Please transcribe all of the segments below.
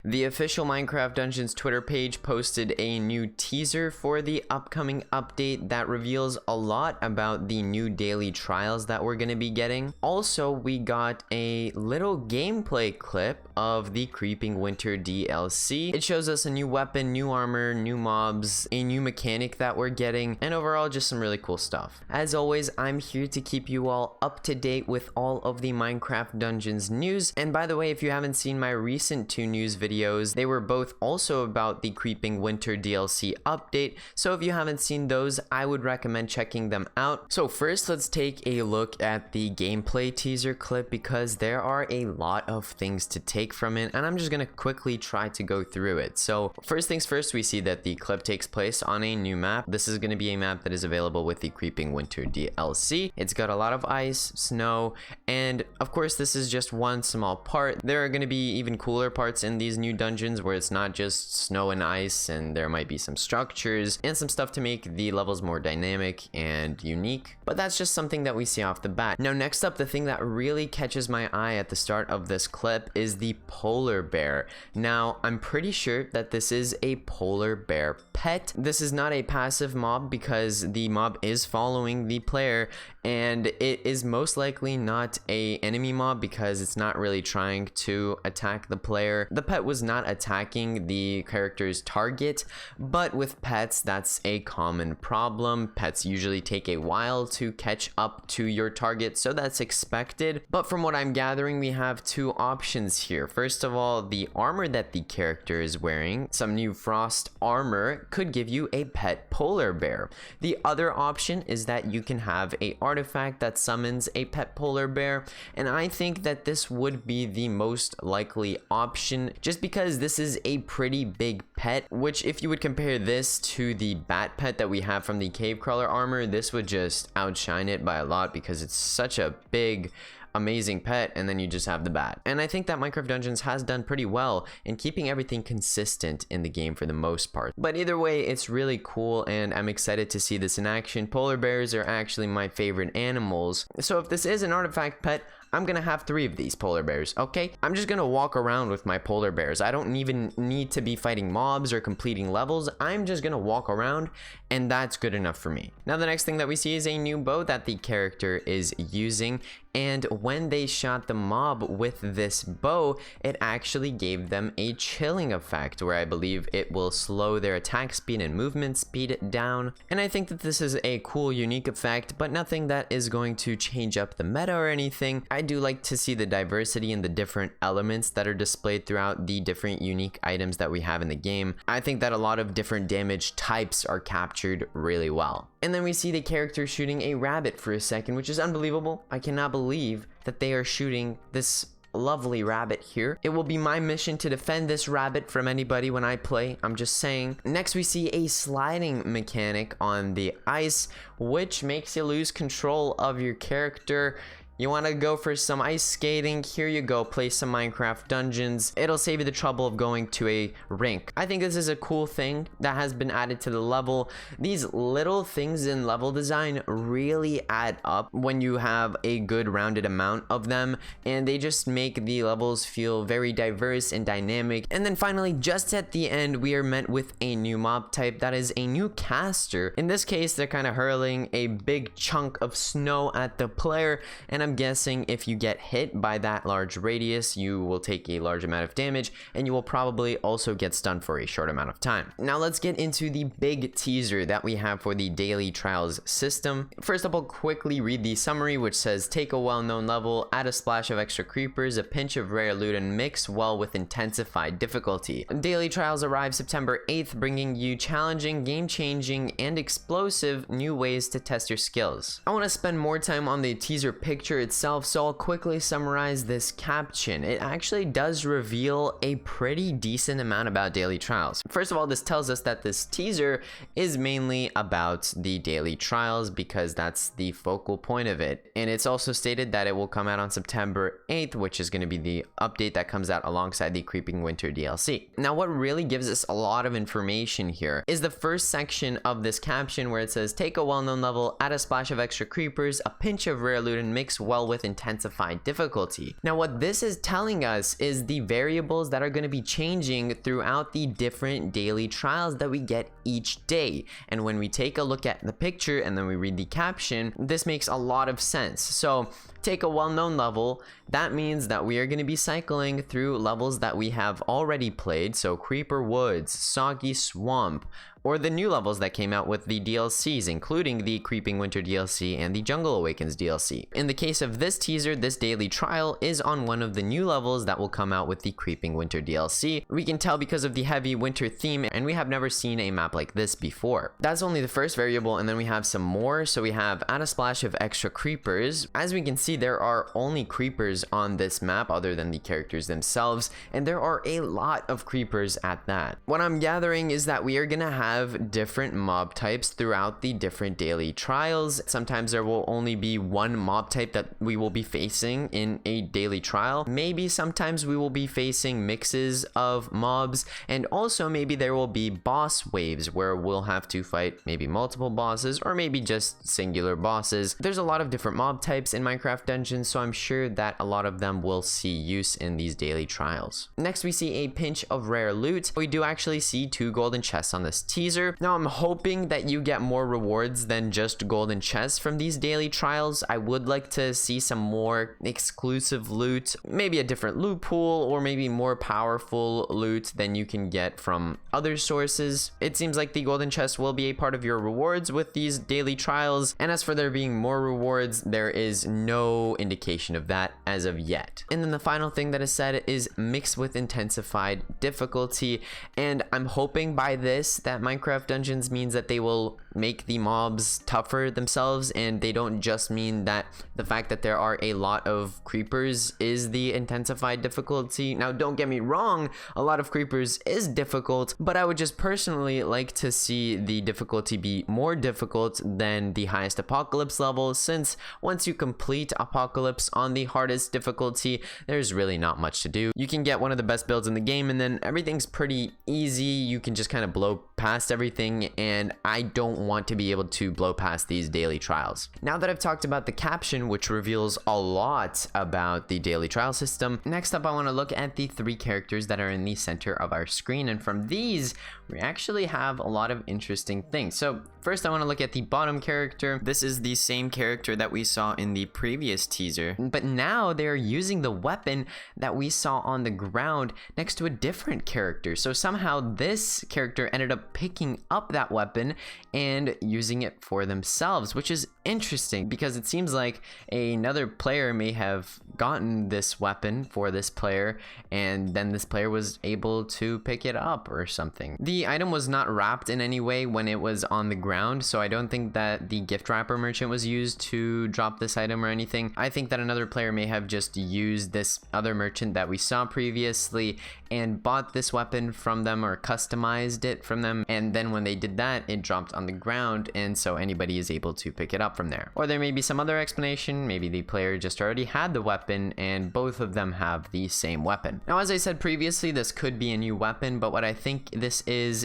The official Minecraft Dungeons Twitter page posted a new teaser for the upcoming update that reveals a lot about the new daily trials that we're going to be getting. Also, we got a little gameplay clip of the Creeping Winter DLC. It shows us a new weapon, new armor, new mobs, a new mechanic that we're getting, and overall just some really cool stuff. As always, I'm here to keep you all up to date with all of the Minecraft Dungeons news. And by the way, if you haven't seen my recent 2 news videos, they were both also about the Creeping Winter DLC update, so if you haven't seen those, I would recommend checking them out. So first, let's take a look at the gameplay teaser clip because there are a lot of things to take from it, and I'm just gonna quickly try to go through it. So first things first, we see that the clip takes place on a new map. This is gonna be a map that is available with the Creeping Winter DLC. It's got a lot of ice, snow, and of course this is just one small part. There are gonna be even cooler parts in these new dungeons where it's not just snow and ice, and there might be some structures and some stuff to make the levels more dynamic and unique, but that's just something that we see off the bat. Now next up, the thing that really catches my eye at the start of this clip is the polar bear. Now I'm pretty sure that this is a polar bear pet. This is not a passive mob because the mob is following the player, and it is most likely not a enemy mob because it's not really trying to attack the player. The pet was not attacking the character's target, but with pets that's a common problem. Pets usually take a while to catch up to your target, so that's expected. But from what I'm gathering, we have 2 options here. First of all, the armor that the character is wearing, some new frost armor, could give you a pet polar bear. The other option is that you can have a artifact that summons a pet polar bear, and I think that this would be the most likely option just because this is a pretty big pet, which if you would compare this to the bat pet that we have from the cave crawler armor, this would just outshine it by a lot because it's such a big amazing pet, and then you just have the bat. And I think that Minecraft Dungeons has done pretty well in keeping everything consistent in the game for the most part. But either way, it's really cool and I'm excited to see this in action. Polar bears are actually my favorite animals, so if this is an artifact pet, I'm gonna have 3 of these polar bears, okay? I'm just gonna walk around with my polar bears. I don't even need to be fighting mobs or completing levels. I'm just gonna walk around, and that's good enough for me. Now the next thing that we see is a new bow that the character is using, and when they shot the mob with this bow, it actually gave them a chilling effect where I believe it will slow their attack speed and movement speed down. And I think that this is a cool, unique effect, but nothing that is going to change up the meta or anything. I do like to see the diversity in the different elements that are displayed throughout the different unique items that we have in the game. I think that a lot of different damage types are captured really well. And then we see the character shooting a rabbit for a second, which is unbelievable. I cannot believe that they are shooting this lovely rabbit here. It will be my mission to defend this rabbit from anybody when I play, I'm just saying. Next we see a sliding mechanic on the ice, which makes you lose control of your character. You want to go for some ice skating? Here you go, play some Minecraft Dungeons. It'll save you the trouble of going to a rink. I think this is a cool thing that has been added to the level. These little things in level design really add up when you have a good rounded amount of them, and they just make the levels feel very diverse and dynamic. And then finally, just at the end, we are met with a new mob type that is a new caster. In this case, they're kind of hurling a big chunk of snow at the player, and I'm guessing if you get hit by that large radius, you will take a large amount of damage, and you will probably also get stunned for a short amount of time. Now let's get into the big teaser that we have for the daily trials system. First up, I'll quickly read the summary, which says take a well-known level, add a splash of extra creepers, a pinch of rare loot, and mix well with intensified difficulty. Daily trials arrive September 8th, bringing you challenging, game-changing, and explosive new ways to test your skills. I want to spend more time on the teaser picture itself, so I'll quickly summarize this caption. It actually does reveal a pretty decent amount about daily trials. First of all, this tells us that this teaser is mainly about the daily trials because that's the focal point of it. And it's also stated that it will come out on September 8th, which is going to be the update that comes out alongside the Creeping Winter DLC. Now, what really gives us a lot of information here is the first section of this caption where it says take a well-known level, add a splash of extra creepers, a pinch of rare loot, and mix well with intensified difficulty. Now what this is telling us is the variables that are going to be changing throughout the different daily trials that we get each day. And when we take a look at the picture and then we read the caption, this makes a lot of sense. So take a well-known level, that means that we are going to be cycling through levels that we have already played, so Creeper Woods, Soggy Swamp, or the new levels that came out with the DLCs, including the Creeping Winter DLC and the Jungle Awakens DLC. In the case of this teaser, this daily trial is on one of the new levels that will come out with the Creeping Winter DLC. We can tell because of the heavy winter theme, and we have never seen a map like this before. That's only the first variable, and then we have some more. So we have add a splash of extra creepers. As we can see, there are only creepers on this map other than the characters themselves, and there are a lot of creepers at that. What I'm gathering is that we are gonna have different mob types throughout the different daily trials. Sometimes there will only be one mob type that we will be facing in a daily trial. Maybe sometimes we will be facing mixes of mobs, and also maybe there will be boss waves where we'll have to fight maybe multiple bosses or maybe just singular bosses. There's a lot of different mob types in Minecraft Dungeons, so I'm sure that a lot of them will see use in these daily trials. Next, we see a pinch of rare loot. We do actually see 2 golden chests on this teaser. Now I'm hoping that you get more rewards than just golden chests from these daily trials. I would like to see some more exclusive loot, maybe a different loot pool, or maybe more powerful loot than you can get from other sources. It seems like the golden chest will be a part of your rewards with these daily trials, and as for there being more rewards, there is no indication of that as of yet. And then the final thing that is said is mixed with intensified difficulty, and I'm hoping by this that Minecraft Dungeons means that they will make the mobs tougher themselves, and they don't just mean that the fact that there are a lot of creepers is the intensified difficulty. Now don't get me wrong, a lot of creepers is difficult, but I would just personally like to see the difficulty be more difficult than the highest apocalypse level, since once you complete apocalypse on the hardest difficulty, there's really not much to do. You can get one of the best builds in the game, and then everything's pretty easy. You can just kind of blow past everything, and I don't want to be able to blow past these daily trials. Now that I've talked about the caption, which reveals a lot about the daily trial system, next up I want to look at the 3 characters that are in the center of our screen, and from these we actually have a lot of interesting things. So first I want to look at the bottom character. This is the same character that we saw in the previous teaser, but now they're using the weapon that we saw on the ground next to a different character. So somehow this character ended up picking up that weapon and using it for themselves, which is interesting because it seems like another player may have gotten this weapon for this player, and then this player was able to pick it up or something. The item was not wrapped in any way when it was on the ground, so I don't think that the gift wrapper merchant was used to drop this item or anything. I think that another player may have just used this other merchant that we saw previously and bought this weapon from them or customized it from them, and then when they did that, it dropped on the ground, and so anybody is able to pick it up from there. Or there may be some other explanation. Maybe the player just already had the weapon and both of them have the same weapon. Now, as I said previously, this could be a new weapon, but what I think this is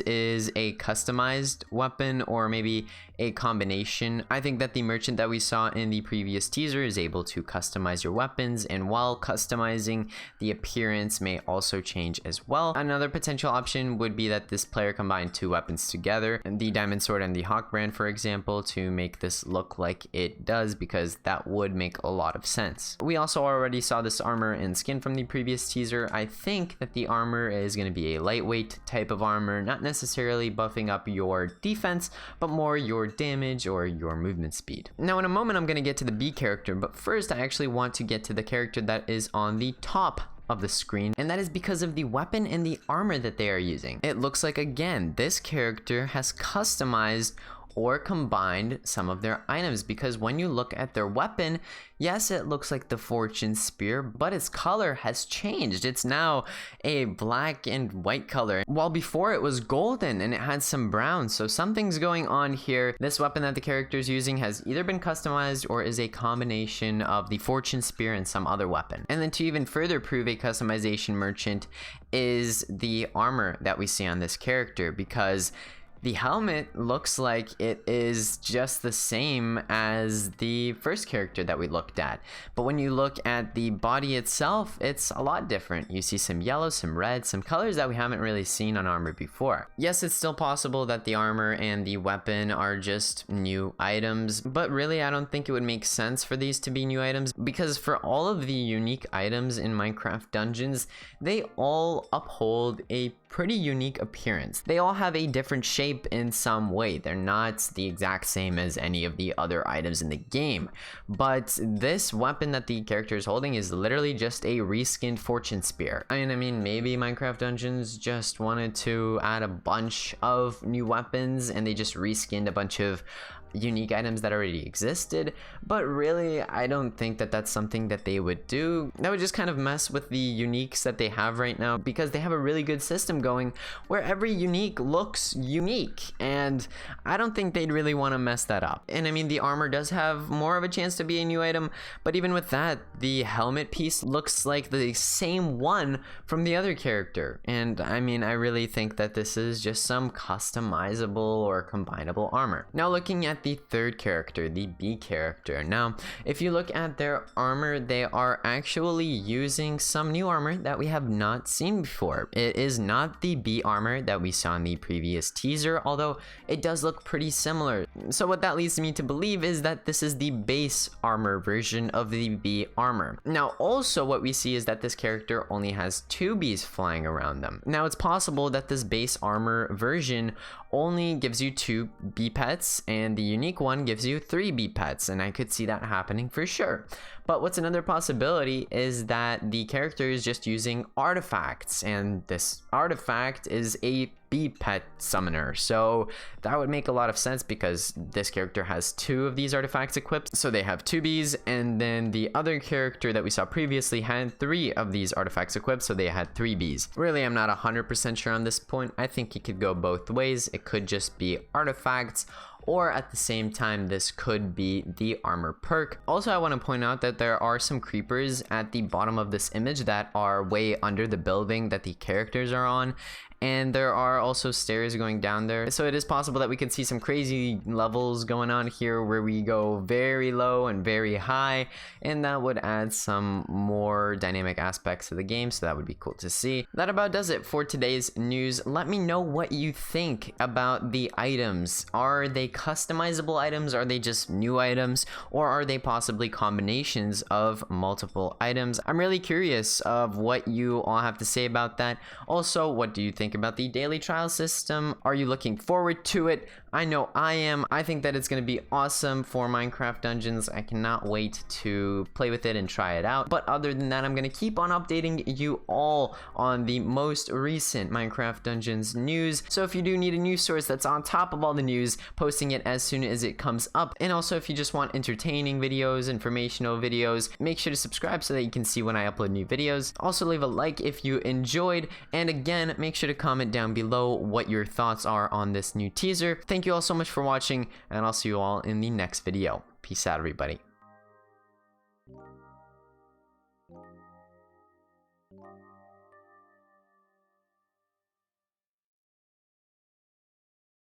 a customized weapon, or maybe a combination. I think that the merchant that we saw in the previous teaser is able to customize your weapons, and while customizing, the appearance may also change as well. Another potential option would be that this player combined 2 weapons together, the diamond sword and the hawk brand, for example, to make this look like it does, because that would make a lot of sense. We also already saw this armor and skin from the previous teaser. I think that the armor is going to be a lightweight type of armor, not necessarily buffing up your defense, but more your damage or your movement speed. Now in a moment I'm going to get to the B character, but first I actually want to get to the character that is on the top of the screen, and that is because of the weapon and the armor that they are using. It looks like, again, this character has customized or combined some of their items, because when you look at their weapon, yes, it looks like the fortune spear, but its color has changed. It's now a black and white color, while before it was golden and it had some brown. So something's going on here. This weapon that the character is using has either been customized or is a combination of the fortune spear and some other weapon. And then to even further prove a customization merchant is the armor that we see on this character, because The helmet looks like it is just the same as the first character that we looked at, but when you look at the body itself, it's a lot different. You see some yellow, some red, some colors that we haven't really seen on armor before. Yes, it's still possible that the armor and the weapon are just new items, but really I don't think it would make sense for these to be new items, because for all of the unique items in Minecraft Dungeons, they all uphold a pretty unique appearance. They all have a different shape in some way. They're not the exact same as any of the other items in the game, but this weapon that the character is holding is literally just a reskinned fortune spear. I mean, maybe Minecraft Dungeons just wanted to add a bunch of new weapons and they just reskinned a bunch of unique items that already existed, but really I don't think that that's something that they would do. That would just kind of mess with the uniques that they have right now, because they have a really good system going where every unique looks unique, and I don't think they'd really want to mess that up. And I mean, the armor does have more of a chance to be a new item, but even with that, the helmet piece looks like the same one from the other character, and I mean, I really think that this is just some customizable or combinable armor. Now looking at the third character, the B character. Now, if you look at their armor, they are actually using some new armor that we have not seen before. It is not the B armor that we saw in the previous teaser, although it does look pretty similar. So what that leads me to believe is that this is the base armor version of the B armor. Now, also what we see is that this character only has 2 bees flying around them. Now, it's possible that this base armor version only gives you 2 bee pets and the unique one gives you 3 bee pets, and I could see that happening for sure. But what's another possibility is that the character is just using artifacts, and this artifact is a bee pet summoner. So that would make a lot of sense because this character has 2 of these artifacts equipped, so they have 2 bees, and then the other character that we saw previously had 3 of these artifacts equipped, so they had 3 bees. Really, I'm not 100% sure on this point. I think it could go both ways. It could just be artifacts, or at the same time this could be the armor perk. Also, I want to point out that there are some creepers at the bottom of this image that are way under the building that the characters are on, and there are also stairs going down there, so it is possible that we could see some crazy levels going on here where we go very low and very high, and that would add some more dynamic aspects to the game, so that would be cool to see. That about does it for today's news. Let me know what you think about the items. Are they customizable items? Are they just new items? Or are they possibly combinations of multiple items? I'm really curious of what you all have to say about that. Also, what do you think about the daily trial system? Are you looking forward to it? I know I am. I think that it's going to be awesome for Minecraft Dungeons. I cannot wait to play with it and try it out. But other than that, I'm going to keep on updating you all on the most recent Minecraft Dungeons news. So if you do need a news source that's on top of all the news, posting it as soon as it comes up. And also, if you just want entertaining videos, informational videos, make sure to subscribe so that you can see when I upload new videos. Also, leave a like if you enjoyed. And again, make sure to comment down below what your thoughts are on this new teaser. Thank you all so much for watching, and I'll see you all in the next video. Peace out, everybody.